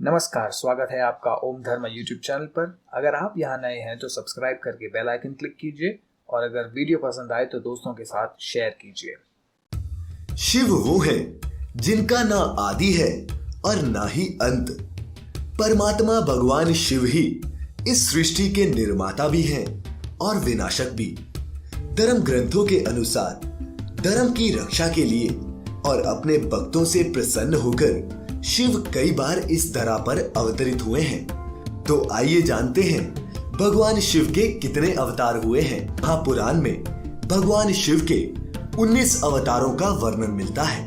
नमस्कार, स्वागत है आपका ओम धर्म यूट्यूब चैनल पर। अगर आप यहाँ नए हैं तो सब्सक्राइब करके बेल आइकन क्लिक कीजिए और अगर वीडियो पसंद आए तो दोस्तों के साथ शेयर कीजिए। शिव वो है जिनका ना आदि है और ना ही अंत। परमात्मा भगवान शिव ही इस सृष्टि के निर्माता भी हैं और विनाशक भी। धर्म ग्रंथों के अनुसार धर्म की रक्षा के लिए और अपने भक्तों से प्रसन्न होकर शिव कई बार इस धरा पर अवतरित हुए हैं। तो आइए जानते हैं भगवान शिव के कितने अवतार हुए हैं। महापुराण में भगवान शिव के 19 अवतारों का वर्णन मिलता है,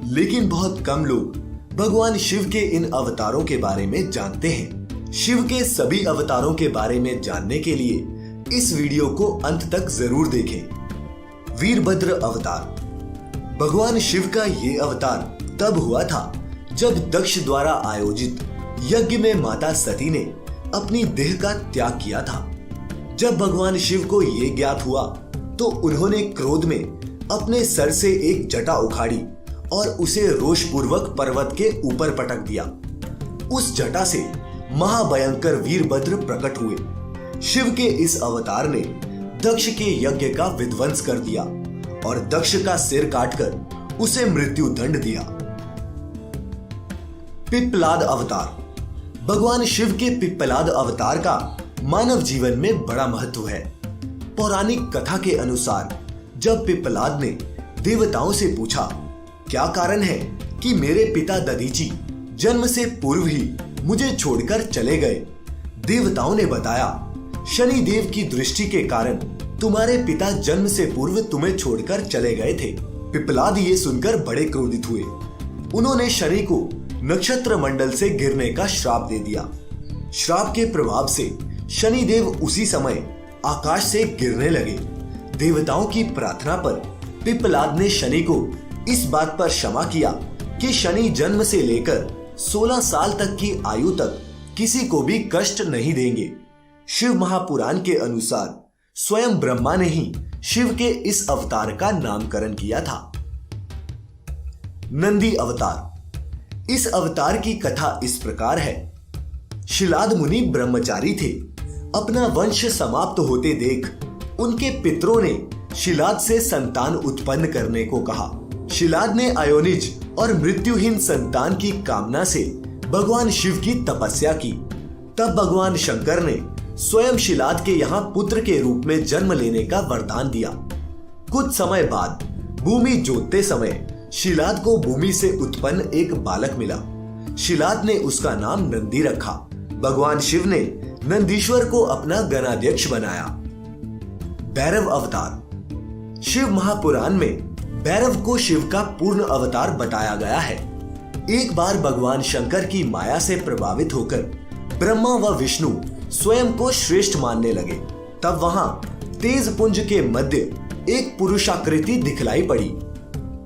लेकिन बहुत कम लोग भगवान शिव के इन अवतारों के बारे में जानते हैं। शिव के सभी अवतारों के बारे में जानने के लिए इस वीडियो को अंत तक जरूर देखें। वीरभद्र अवतार। भगवान शिव का ये अवतार तब हुआ था जब दक्ष द्वारा आयोजित यज्ञ में माता सती ने अपनी देह का त्याग किया था। जब भगवान शिव को ये ज्ञात हुआ तो उन्होंने क्रोध में अपने सर से एक जटा उखाड़ी और उसे रोषपूर्वक पर्वत के ऊपर पटक दिया। उस जटा से महाभयंकर वीरभद्र प्रकट हुए। शिव के इस अवतार ने दक्ष के यज्ञ का विध्वंस कर दिया और दक्ष का सिर काटकर उसे मृत्यु दंड दिया। पिप्पलाद अवतार। भगवान शिव के पिप्पलाद अवतार का मानव जीवन में बड़ा महत्व है। पौराणिक कथा के अनुसार जब पिप्पलाद ने देवताओं से पूछा, क्या कारण है कि मेरे पिता दधीची जन्म से पूर्व ही मुझे छोड़कर चले गए? देवताओं ने बताया, शनि देव की दृष्टि के कारण तुम्हारे पिता जन्म से पूर्व तुम्हें छोड़कर चले गए थे। पिप्पलाद ये सुनकर बड़े क्रोधित हुए। उन्होंने शनि को नक्षत्र मंडल से गिरने का श्राप दे दिया। श्राप के प्रभाव से शनि देव उसी समय आकाश से गिरने लगे। देवताओं की प्रार्थना पर पिप्पलाद ने शनि को इस बात पर क्षमा किया कि शनि जन्म से लेकर 16 साल तक की आयु तक किसी को भी कष्ट नहीं देंगे। शिव महापुराण के अनुसार स्वयं ब्रह्मा ने ही शिव के इस अवतार का नामकरण किया था। नंदी अवतार। इस अवतार की कथा इस प्रकार है। शिलाद मुनि ब्रह्मचारी थे। अपना वंश समाप्त होते देख उनके पितरों ने शिलाद से संतान उत्पन्न करने को कहा। शिलाद ने अयोनिज और मृत्युहीन संतान की कामना से भगवान शिव की तपस्या की। तब भगवान शंकर ने स्वयं शिलाद के यहाँ पुत्र के रूप में जन्म लेने का वरदान दिया। कुछ समय बाद भूमि जोतते समय शिलाद को भूमि से उत्पन्न एक बालक मिला। शिलाद ने उसका नाम नंदी रखा। भगवान शिव ने नंदीश्वर को अपना गणाध्यक्ष बनाया। भैरव अवतार। शिव महापुराण में भैरव को शिव का पूर्ण अवतार बताया गया है। एक बार भगवान शंकर की माया से प्रभावित होकर ब्रह्मा व विष्णु स्वयं को श्रेष्ठ मानने लगे। तब वहां तेज पुंज के मध्य एक पुरुषाकृति दिखलाई पड़ी।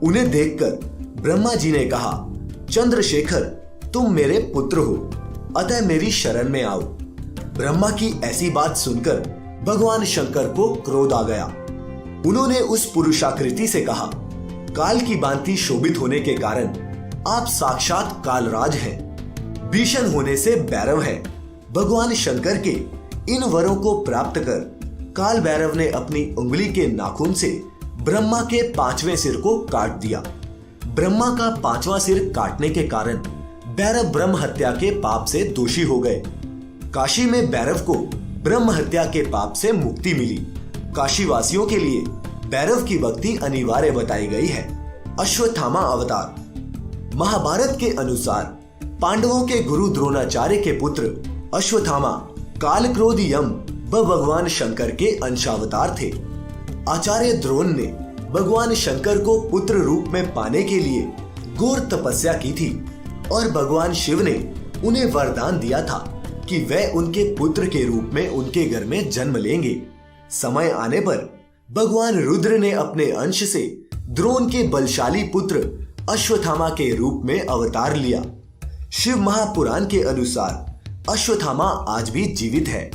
उन्हें देखकर ब्रह्मा जी ने कहा, चंद्रशेखर, तुम मेरे पुत्र हो, अतः मेरी शरण में आओ। ब्रह्मा की ऐसी बात सुनकर भगवान शंकर को क्रोध आ गया। उन्होंने उस पुरुषाकृति से कहा, काल की भांति शोभित होने के कारण आप साक्षात कालराज हैं। भीषण होने से भैरव है। भगवान शंकर के इन वरों को प्राप्त कर काल भैरव ने अपनी उंगली के नाखून से ब्रह्मा के 5वें सिर को काट दिया। ब्रह्मा का 5वां सिर काटने के कारण भैरव ब्रह्म हत्या के पाप से दोषी हो गए। काशी में भैरव को ब्रह्म हत्या के पाप से मुक्ति मिली। काशी वासियों के लिए भैरव की भक्ति अनिवार्य बताई गई है। अश्वत्थामा अवतार। महाभारत के अनुसार पांडवों के गुरु द्रोणाचार्य के पुत्र अश्वत्थामा काल क्रोध यम व भगवान शंकर के अंशावतार थे। आचार्य द्रोण ने भगवान शंकर को पुत्र रूप में पाने के लिए घोर तपस्या की थी और भगवान शिव ने उन्हें वरदान दिया था कि वे उनके पुत्र के रूप में उनके घर में जन्म लेंगे। समय आने पर भगवान रुद्र ने अपने अंश से द्रोण के बलशाली पुत्र अश्वत्थामा के रूप में अवतार लिया। शिव महापुराण के अनुसार अश्वत्थामा आज भी जीवित है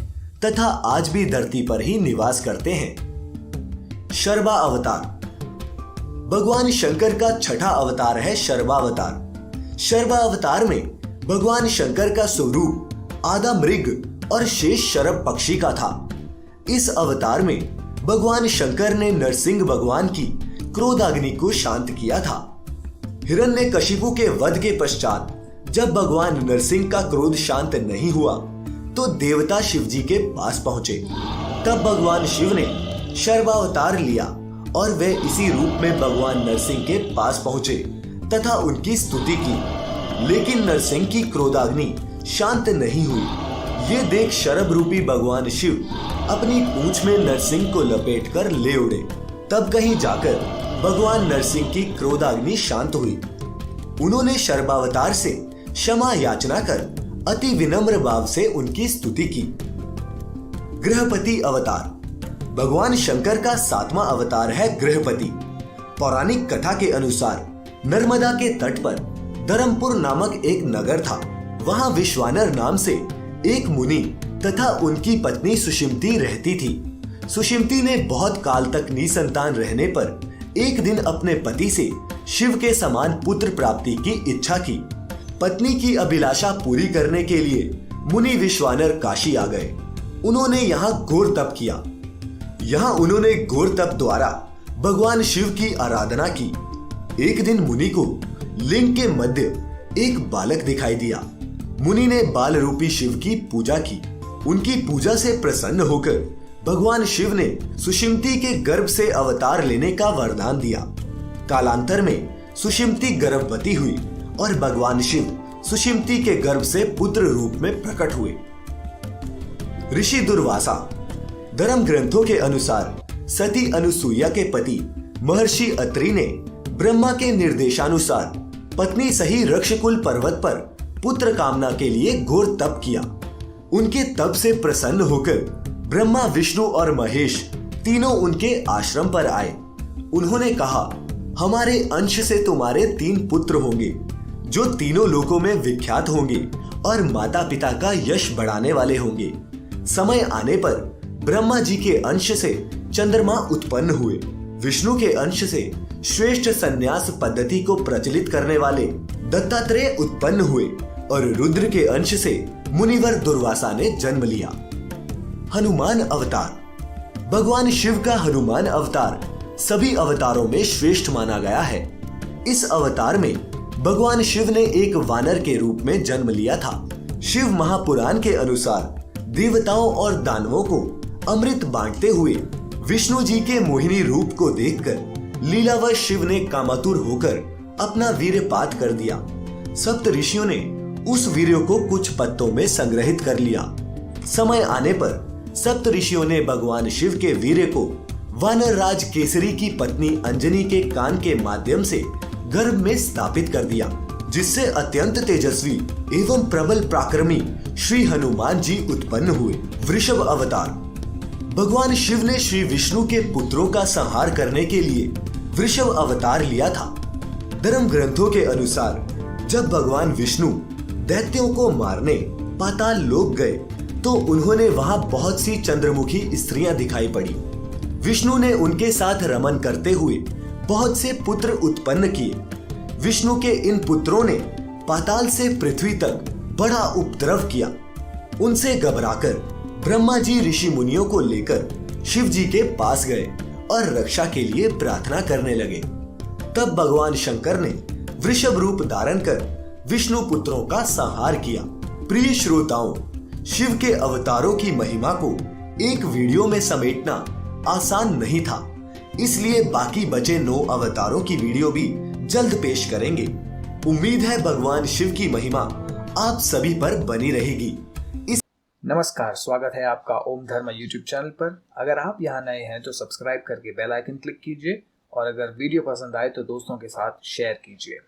तथा आज भी धरती पर ही निवास करते हैं। शर्वा अवतार। भगवान शंकर का छठा अवतार है शर्वावतार। शर्वा अवतार में भगवान शंकर का स्वरूप आधा मृग और शेष शरभ पक्षी का था। इस अवतार में भगवान शंकर ने नरसिंह भगवान की क्रोधाग्नि को शांत किया था। हिरण्यकशिपु के वध के पश्चात जब भगवान नरसिंह का क्रोध शांत नहीं हुआ तो देवता शिवजी के पास पहुंचे। तब भगवान शिव ने शर्वावतार लिया और वे इसी रूप में भगवान नरसिंह के पास पहुंचे तथा उनकी स्तुति की। लेकिन नरसिंह की क्रोधाग्नि शांत नहीं हुई। ये देख शरभ रूपी भगवान शिव अपनी पूंछ में नरसिंह को लपेटकर ले उड़े। तब कहीं जाकर भगवान नरसिंह की क्रोधाग्नि शांत हुई। उन्होंने शर्वावतार से क्षमा याचना कर अति विनम्र भाव से उनकी स्तुति की। गृहपति अवतार भगवान शंकर का 7वां अवतार है गृहपति। पौराणिक कथा के अनुसार नर्मदा के तट पर धर्मपुर नामक एक नगर था। वहां विश्वानर नाम से एक मुनि तथा उनकी पत्नी सुषिमती रहती थी। सुषिमती ने बहुत काल तक निसंतान रहने पर एक दिन अपने पति से शिव के समान पुत्र प्राप्ति की इच्छा की। पत्नी की अभिलाषा पूरी करने के लिए मुनि विश्वानर काशी आ गए। उन्होंने यहाँ घोर तप किया। यहाँ उन्होंने घोर तप द्वारा भगवान शिव की आराधना की। एक दिन मुनि को लिंग के मध्य एक बालक दिखाई दिया। मुनि ने बाल रूपी शिव की पूजा की। उनकी पूजा से प्रसन्न होकर भगवान शिव ने सुषिमती के गर्भ से अवतार लेने का वरदान दिया। कालांतर में सुषिमती गर्भवती हुई और भगवान शिव सुषिमती के गर्भ से पुत्र रूप में प्रकट हुए। ऋषि दुर्वासा धर्म ग्रंथों के अनुसार सती अनुसुईया के पति महर्षि अत्रि ने ब्रह्मा के निर्देशानुसार पत्नी सही रक्षकुल पर्वत पर पुत्र कामना के लिए घोर तप किया। उनके तप से प्रसन्न होकर ब्रह्मा, विष्णु और महेश तीनों उनके आश्रम पर आए। उन्होंने कहा, हमारे अंश से तुम्हारे 3 पुत्र होंगे जो तीनों लोकों में विख्यात होंगे और माता पिता का यश बढ़ाने वाले होंगे। समय आने पर ब्रह्मा जी के अंश से चंद्रमा उत्पन्न हुए, विष्णु के अंश से श्रेष्ठ संन्यास पद्धति को प्रचलित करने वाले दत्तात्रेय उत्पन्न हुए और रुद्र के अंश से मुनिवर दुर्वासा ने जन्म लिया। हनुमान अवतार भगवान शिव का हनुमान अवतार सभी अवतारों में श्रेष्ठ माना गया है। इस अवतार में भगवान शिव ने एक वानर के रूप में जन्म लिया था। शिव महापुराण के अनुसार देवताओं और दानवों को अमृत बांटते हुए विष्णु जी के मोहिनी रूप को देखकर लीलावश शिव ने कामातुर होकर अपना वीर्यपात कर दिया। सप्त ऋषियों ने उस वीर्य को कुछ पत्तों में संग्रहित कर लिया। समय आने पर सप्त ऋषियों ने भगवान शिव के वीर्य को वानर राज केसरी की पत्नी अंजनी के कान के माध्यम से गर्भ में स्थापित कर दिया, जिससे अत्यंत तेजस्वी एवं प्रबल पराक्रमी श्री हनुमान जी उत्पन्न हुए। वृषभ अवतार भगवान शिव ने श्री विष्णु के पुत्रों का संहार करने के लिए वृषभ अवतार लिया था। धर्म ग्रंथों के अनुसार जब भगवान विष्णु दैत्यों को मारने पाताल लोक गए तो उन्होंने वहां बहुत सी चंद्रमुखी स्त्रियां दिखाई पड़ी। विष्णु ने उनके साथ रमन करते हुए बहुत से पुत्र उत्पन्न किए। विष्णु के इन पुत्रों ने पाताल से पृथ्वी तक बड़ा उपद्रव किया। उनसे घबराकर ब्रह्मा जी ऋषि मुनियों को लेकर शिव जी के पास गए और रक्षा के लिए प्रार्थना करने लगे। तब भगवान शंकर ने वृषभ रूप धारण कर विष्णु पुत्रों का संहार किया। प्रिय श्रोताओं, शिव के अवतारों की महिमा को एक वीडियो में समेटना आसान नहीं था, इसलिए बाकी बचे 9 अवतारों की वीडियो भी जल्द पेश करेंगे। उम्मीद है भगवान शिव की महिमा आप सभी पर बनी रहेगी। नमस्कार, स्वागत है आपका ओम धर्म यूट्यूब चैनल पर। अगर आप यहाँ नए हैं तो सब्सक्राइब करके बेल आइकन क्लिक कीजिए और अगर वीडियो पसंद आए तो दोस्तों के साथ शेयर कीजिए।